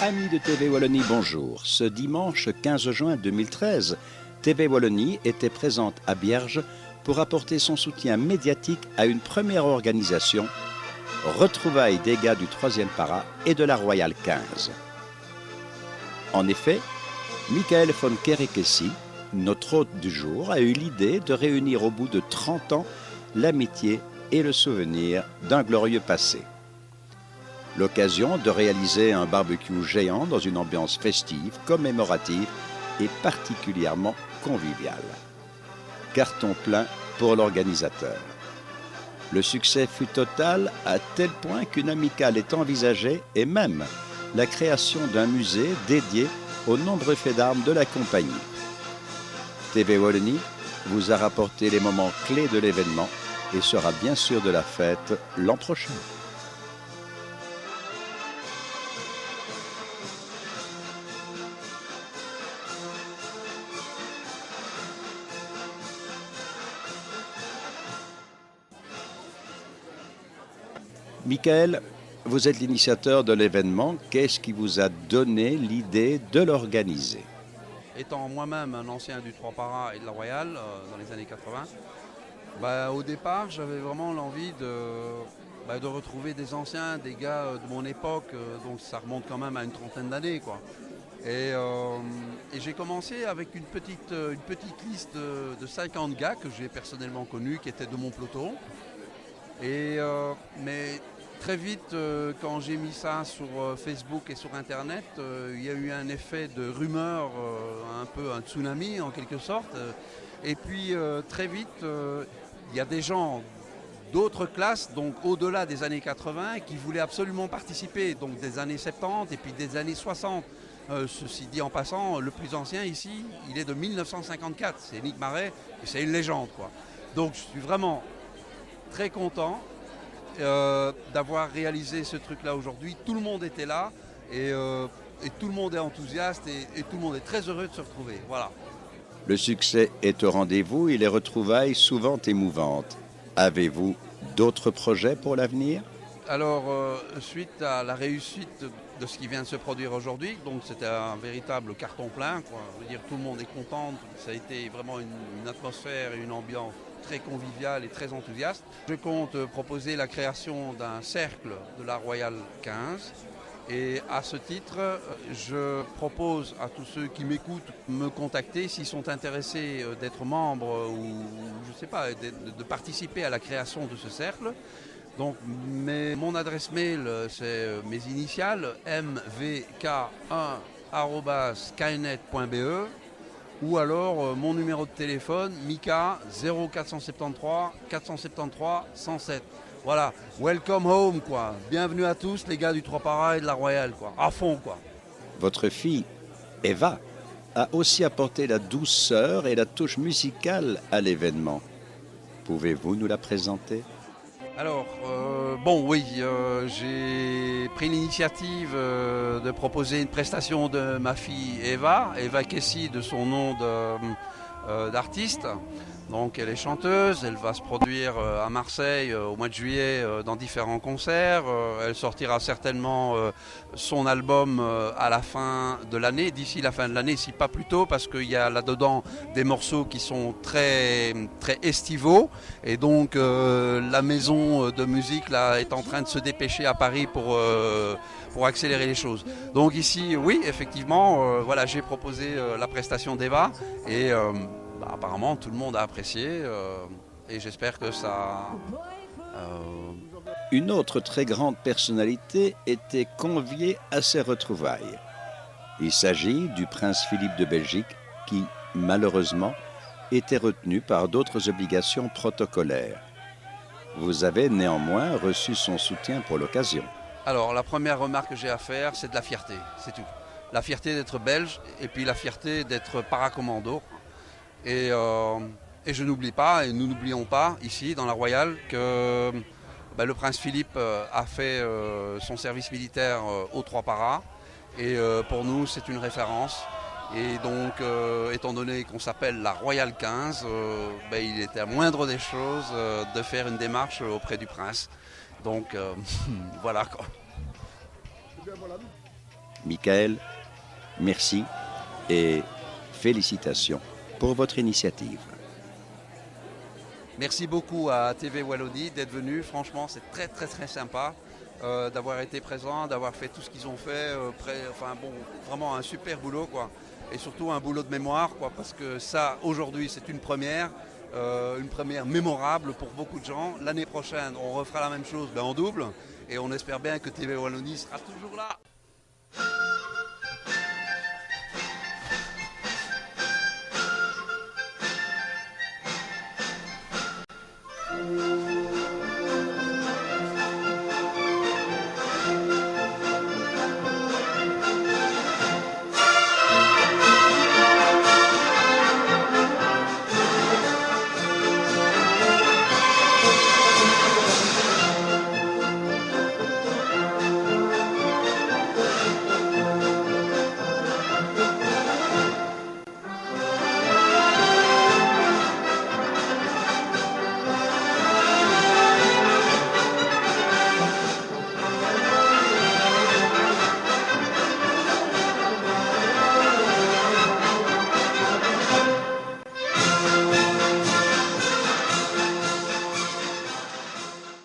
Amis de TV Wallonie, bonjour. Ce dimanche 15 juin 2013, TV Wallonie était présente à Bierge pour apporter son soutien médiatique à une première organisation, retrouvailles des gars du 3e para et de la Royale 15. En effet, Michael von Kerekesi, notre hôte du jour, a eu l'idée de réunir au bout de 30 ans l'amitié et le souvenir d'un glorieux passé. L'occasion de réaliser un barbecue géant dans une ambiance festive, commémorative et particulièrement conviviale. Carton plein pour l'organisateur. Le succès fut total à tel point qu'une amicale est envisagée et même la création d'un musée dédié aux nombreux faits d'armes de la compagnie. TV Wallonie vous a rapporté les moments clés de l'événement et sera bien sûr de la fête l'an prochain. Michael, vous êtes l'initiateur de l'événement. Qu'est-ce qui vous a donné l'idée de l'organiser? Étant moi-même un ancien du 3 para et de la Royale dans les années 80, au départ j'avais vraiment l'envie de retrouver des anciens, des gars de mon époque, donc ça remonte quand même à une trentaine d'années, quoi. Et j'ai commencé avec une petite liste de 50 gars que j'ai personnellement connus, qui étaient de mon peloton. Mais très vite, quand j'ai mis ça sur Facebook et sur Internet, il y a eu un effet de rumeur, un peu un tsunami en quelque sorte. Et puis très vite, il y a des gens d'autres classes, donc au-delà des années 80, qui voulaient absolument participer, donc des années 70 et puis des années 60. Ceci dit en passant, le plus ancien ici, il est de 1954, c'est Nick Marais, et c'est une légende, quoi. Donc je suis vraiment très content d'avoir réalisé ce truc-là aujourd'hui. Tout le monde était là et tout le monde est enthousiaste et tout le monde est très heureux de se retrouver. Voilà. Le succès est au rendez-vous et les retrouvailles souvent émouvantes. Avez-vous d'autres projets pour l'avenir? Alors, suite à la réussite de ce qui vient de se produire aujourd'hui, donc c'était un véritable carton plein, quoi. Je veux dire, tout le monde est content, ça a été vraiment une atmosphère et une ambiance très conviviale et très enthousiaste. Je compte proposer la création d'un cercle de la Royale 15. Et à ce titre, je propose à tous ceux qui m'écoutent de me contacter s'ils sont intéressés d'être membres ou je sais pas, de participer à la création de ce cercle. Donc mon adresse mail, c'est mes initiales mvk1@skynet.be ou alors mon numéro de téléphone Mika 0473 473 107. Voilà, welcome home, quoi. Bienvenue à tous les gars du 3 para et de la Royale, quoi. À fond, quoi. Votre fille, Eva, a aussi apporté la douceur et la touche musicale à l'événement. Pouvez-vous nous la présenter? Alors, j'ai pris l'initiative de proposer une prestation de ma fille Eva Kessi de son nom d'artiste. Donc elle est chanteuse, elle va se produire à Marseille au mois de juillet dans différents concerts. Elle sortira certainement son album à la fin de l'année, d'ici la fin de l'année, si pas plus tôt, parce qu'il y a là-dedans des morceaux qui sont très, très estivaux. Et donc la maison de musique là, est en train de se dépêcher à Paris pour accélérer les choses. Donc ici, oui, effectivement, j'ai proposé la prestation d'Eva et apparemment tout le monde a apprécié et j'espère que ça... Une autre très grande personnalité était conviée à ces retrouvailles. Il s'agit du prince Philippe de Belgique qui, malheureusement, était retenu par d'autres obligations protocolaires. Vous avez néanmoins reçu son soutien pour l'occasion. Alors la première remarque que j'ai à faire, c'est de la fierté, c'est tout. La fierté d'être belge et puis la fierté d'être paracommando. Et je n'oublie pas, et nous n'oublions pas ici dans la Royale, que le prince Philippe a fait son service militaire au 3 para. Et pour nous, c'est une référence. Et donc, étant donné qu'on s'appelle la Royale 15, il était à moindre des choses de faire une démarche auprès du prince. Donc, voilà quoi. Michael, merci et félicitations pour votre initiative. Merci beaucoup à TV Wallonie d'être venu. Franchement, c'est très très très sympa d'avoir été présent, d'avoir fait tout ce qu'ils ont fait. Vraiment un super boulot, quoi. Et surtout un boulot de mémoire, quoi, parce que ça, aujourd'hui, c'est une première mémorable pour beaucoup de gens. L'année prochaine, on refera la même chose, en double. Et on espère bien que TV Wallonie sera toujours là.